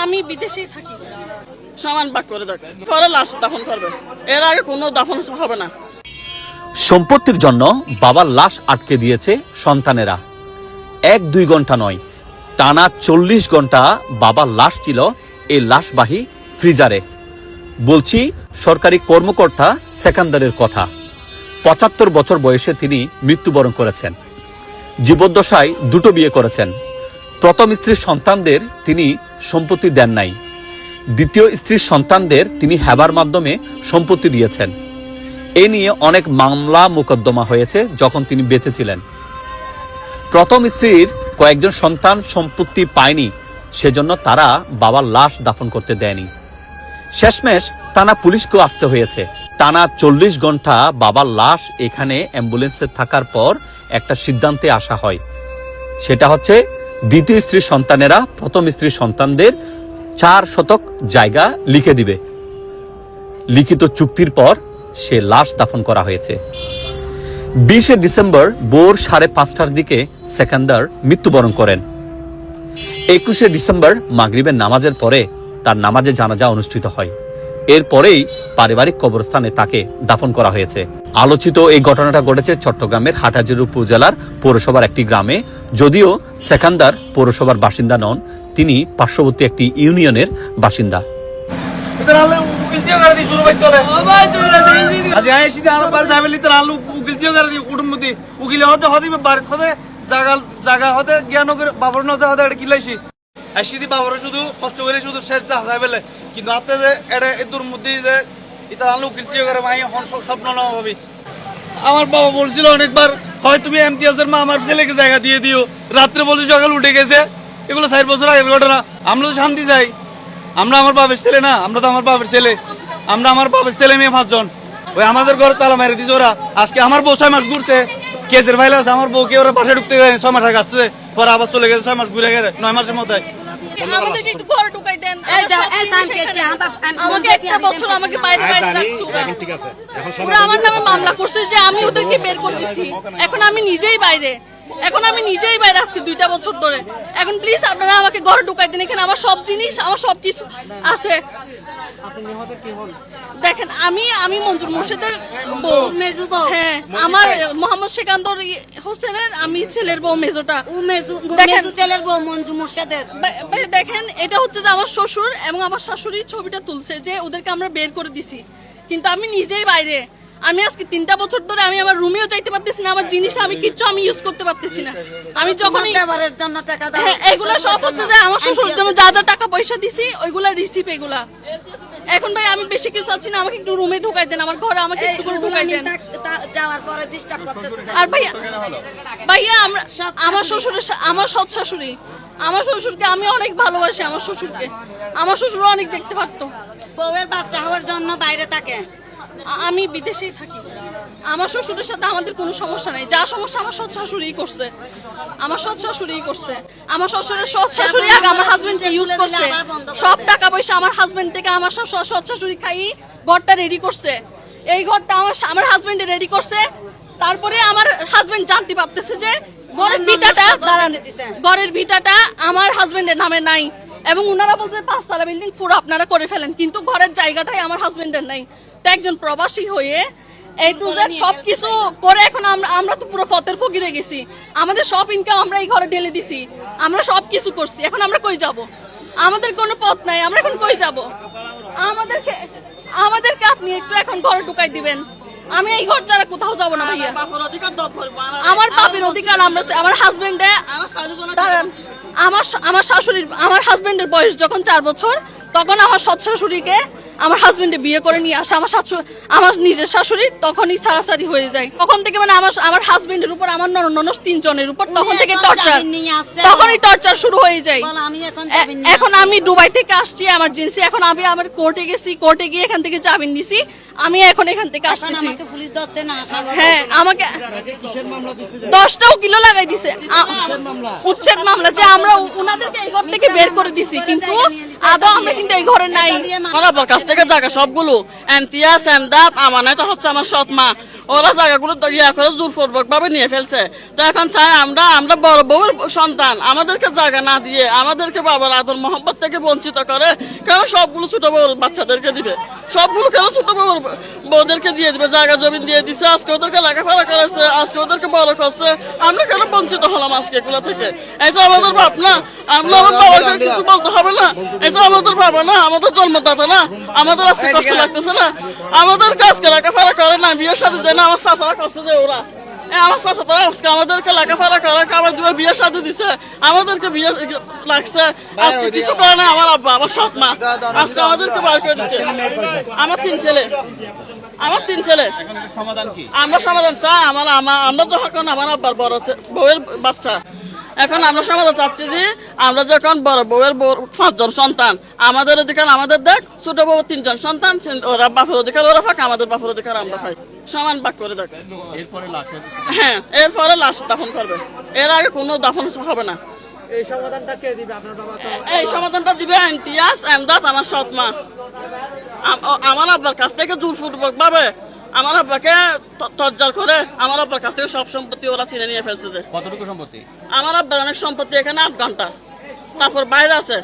আমি বিদেশেই থাকি। সমান ভাগ করে দেখ, পরে লাশ দাফন করবে, এর আগে কোনো দাফন হবে না। সম্পত্তির জন্য বাবার লাশ আটকে দিয়েছে সন্তানেরা। 1-2 ঘন্টা নয়, টানা 40 ঘন্টা বাবার লাশ ছিল এই লাশবাহী ফ্রিজারে। বলছি সরকারি কর্মকর্তা সেকান্দারের কথা। 75 বছর বয়সে তিনি মৃত্যুবরণ করেছেন। জীবদ্দশায় 2টো বিয়ে করেছেন। প্রথম স্ত্রীর সন্তানদের তিনি সম্পত্তি দেন নাই। দ্বিতীয় স্ত্রীর সন্তানদের তিনি হেবার মাধ্যমে সম্পত্তি দিয়েছেন। এ নিয়ে অনেক মামলা মোকদ্দমা হয়েছে যখন তিনি বেঁচে ছিলেন। প্রথম স্ত্রীর কয়েকজন সন্তান সম্পত্তি পায়নি, সেজন্য তারা বাবার লাশ দাফন করতে দেয়নি। শেষমেশ টানা পুলিশকেও আসতে হয়েছে। টানা 40 ঘন্টা বাবার লাশ এখানে অ্যাম্বুলেন্সে থাকার পর একটা সিদ্ধান্তে আসা হয়। সেটা হচ্ছে দ্বিতীয় স্ত্রীর সন্তানেরা প্রথম স্ত্রীর সন্তানদের 4 শতক জায়গা লিখে দিবে। লিখিত চুক্তির পর সে লাশ দাফন করা হয়েছে। 20 ডিসেম্বর ভোর 5:30টার দিকে সেকান্দার মৃত্যুবরণ করেন। 21 ডিসেম্বর মাগরিবের নামাজের পরে তার নামাজে জানাজা অনুষ্ঠিত হয়। এরপরেই পারিবারিক কবরস্থানে তাকে দাফন করা হয়েছে। আলোচিত এই ঘটনাটা ঘটেছে চট্টগ্রামের হাটহাজারী উপজেলার পৌরসভার একটি গ্রামে। যদিও সেকান্দার পৌরসভার বাসিন্দা নন, তিনি পার্শ্ববর্তী একটি ইউনিয়নের বাসিন্দা। শুধু কষ্ট করে শুধু শেষ যাবে, কিন্তু আপনি যে এটা এর মধ্যে যে এটা আলু উকিল করে মাই স্বপ্ন না ভাবি। আমার বাবা বলছিল অনেকবার, হয় তুমি এমতিয়াজের মা আমার ছেলেকে জায়গা দিয়ে দিও, রাত্রে বলছি সকাল উঠে গেছে। এগুলো 4 বছর আগের ঘটনা। আমরা তো শান্তি চাই, আমরা আমার বাপের ছেলে না, আমরা তো আমার বাপের ছেলে, আমরা আমার বাপের ছেলে মেয়ে 5 জন। ওই আমাদের ঘরে তালা মেরে দিছে ওরা। আজকে আমার বউ 6 মাস ঘুরছে, কেসের ফাইল আছে, আমার বউকে ওরা বাসায় ঢুকতে গেছে 6 মাস আগে আসছে, পরে আবার চলে গেছে 6 মাস ঘুরে গেছে 9 মাসের মধ্যে। আমাদেরকে একটু ঘরে ঢুকাই দেন। আমাকে একটা বছর আমাকে বাইরে রাখছো। ওরা আমার নামে মামলা করছে যে আমি ওদেরকে বের করে দিছি। এখন আমি নিজেই বাইরে আজকে 2টা বছর ধরে। এখন প্লিজ আপনারা আমাকে ঘরে ঢুকাই দিন। এখানে আমার সব জিনিস, আমার সব কিছু আছে। দেখেন, আমি মঞ্জুর মোর্শেদের বউ। হ্যাঁ, আমার মোহাম্মদ সেকান্দর হোসেনের আমি ছেলের বউ, মেজোটা ছেলের বউ মঞ্জুর মোর্শেদের। দেখেন, এটা হচ্ছে যে আমার শ্বশুর এবং আমার শাশুড়ি ছবিটা তুলছে যে ওদেরকে আমরা বের করে দিছি, কিন্তু আমি নিজেই বাইরে। আমি আজকে 3টা বছর ধরে আমি আমার রুমেও যাইতে পারতেছি না, আমার জিনিস আমি কিচ্ছু আমি ইউজ করতে পারতেছি না। আমি যখন এগুলা সব হচ্ছে যে আমার শ্বশুরের জন্য যা যা টাকা পয়সা দিছি ওইগুলা রিসিভ এগুলা। এখন ভাই আমি বেশি কিছু চাচ্ছি না, আমাকে একটু রুমে ঢুকাই দেন, আমার ঘরে আমাকে একটু করে ঢুকাই দেন। আর ভাইয়া আমার শ্বশুরের আমার সৎ শাশুড়ি, আমার শ্বশুরকে আমি অনেক ভালোবাসি। আমার শ্বশুরকে আমার শ্বশুর অনেক দেখতে পারতো। বউয়ের বাচ্চা হওয়ার জন্য বাইরে থাকে, আমি বিদেশেই থাকি। আমার শ্বশুরের সাথে আমাদের কোনো সমস্যা নাই। যা সমস্যা আমার সৎ শাশুড়িই করছে, আমার সৎ শাশুড়িই করছে। আমার শ্বশুরের সৎ শাশুড়ি আগে আমার হাজবেন্ডকে ইউজ করছে, সব টাকা পয়সা আমার হাজবেন্ড থেকে আমার সৎ শাশুড়ি খাই ঘরটা রেডি করছে। এই ঘরটা আমার হাজবেন্ডে রেডি করছে। তারপরে আমার হাজবেন্ড জানতে পারতেছে যে ঘরের ভিটাটা আমার হাজবেন্ডের নামে নাই, এবং ওনারা বলতে 5 তলা বিল্ডিং পুরো আপনারা করে ফেলেন, কিন্তু ঘরের জায়গাটাই আমার হাজবেন্ডের নাই। তো একজন প্রবাসী হয়ে এই টু জেড সবকিছু করে এখন আমরা তো পুরো ফতের ফকির হয়ে গেছি। আমাদের সব ইনকাম আমরা এই ঘরে ঢেলে দিছি, আমরা সব কিছু করছি। এখন আমরা কই যাব? আমাদের কোনো পথ নাই, আমরা এখন কই যাব? আমাদেরকে আপনি একটু এখন ঘরে ঢুকাই দিবেন। আমি এই ঘর ছাড়া কোথাও যাব না ভাইয়া। আমার বাপের অধিকার আমরা, আমার হাজবেন্ডে, আমার শাশুড়ির, আমার হাজবেন্ডের বয়স যখন 4 বছর, তখন আমার সৎ শাশুড়িকে আমার হাজবেন্ডে বিয়ে করে নিয়ে আসে আমার নিজের শাশুড়ি। তখনই ছাড়াছাড়ি হয়ে যায়। তখন থেকে মানে আমার হাজবেন্ডের উপর, আমার ননদ 3 জনের উপর তখন থেকে তখনই টর্চার শুরু হয়ে যায়। এখন আমি দুবাই থেকে আসছি এমার্জেন্সি। এখন আমি আমার কোর্টে গেছি, কোর্টে গিয়ে এখান থেকে জামিন নিছি। আমি এখন এখান থেকে আসতেছি। হ্যাঁ, আমাকে 10টা উকিল লাগাই দিছে, উচ্ছেদ মামলা, যে আমরা ওনাদেরকে এই ঘর থেকে বের করে দিছি, কিন্তু আদৌ আমরা কিন্তু এই ঘরে নাই। থেকে জায়গা সবগুলো এমতিয়াজ এমদাদ আমানাটা হচ্ছে আমার সৎ মা, ওরা জায়গাগুলো ইয়া করে জোরপূর্বক ভাবে নিয়ে ফেলছে। তো এখন চাই আমরা বড় বউর সন্তান, আমাদেরকে জায়গা না দিয়ে আমাদেরকে বাবার আদর মোহাম্মত থেকে বঞ্চিত করে কেন সবগুলো ছোট বউর বাচ্চাদেরকে দিবে, সবগুলো কেন ছোট বউর বউদেরকে দিয়ে দিবে? জায়গা জমি দিয়ে দিছে, আজকে ওদেরকে লেখাপড়া করেছে, আজকে ওদেরকে বড় করছে, আমরা কেন বঞ্চিত হলাম আজকে এগুলো থেকে? এটা আমাদের বাপ না, আমরা আমার বাবাকে কিছু বলতে হবে না? এটা আমাদের বাবা না, আমাদের জন্মদাতা না? আমাদের আজকে কষ্ট লাগতেছে না? আমাদের কাজকে লেখাপড়া করে না, বিয়ের সাথে দেয় না, আমার চাচারা করছে যে ওরা আমার চাচারা আজকে আমাদেরকে লেখাপড়া করে আমার দুটো বিয়ের সাথে দিছে, আমাদেরকে বিয়ে লাগছে, আজকে কিছু করে না আমার আব্বা আমার সৎ মা, আজকে আমাদেরকে বার করে দিচ্ছে। আমার তিন ছেলে আমরা সমাধান চাই। আমরা যখন আমার আব্বার বড় বউয়ের বাচ্চা, এখন আমরা সমাধান চাচ্ছি যে আমরা যখন বড় বউয়ের 5 জন সন্তান, আমাদের অধিকার আমাদের দেখ, ছোট বউ 3 জন সন্তান, ওরা বাপের অধিকার ওরা পাক, আমাদের বাপের অধিকার আমরা পাই, সমান ভাগ করে দেখ। হ্যাঁ, এরপরে লাশ দাফন করবে, এর আগে কোনো দাফন হবে না। এই সমাধানটা কে দিবে? আপনার বাবা তো এই সমাধানটা দিবে ইমতিয়াজ এমদাদ আমার সৎ মা। আমার আব্বার কাছ থেকে জোরপূর্বক ভাবে আমার আব্বাকে তজ্জার করে আমার আব্বার কাছ থেকে সব সম্পত্তি ওরা ছিনে নিয়ে ফেলছে। যে কতটুকু সম্পত্তি? আমার আব্বার অনেক সম্পত্তি এখানে 8 ঘন্টা, তারপর বাইরে আছে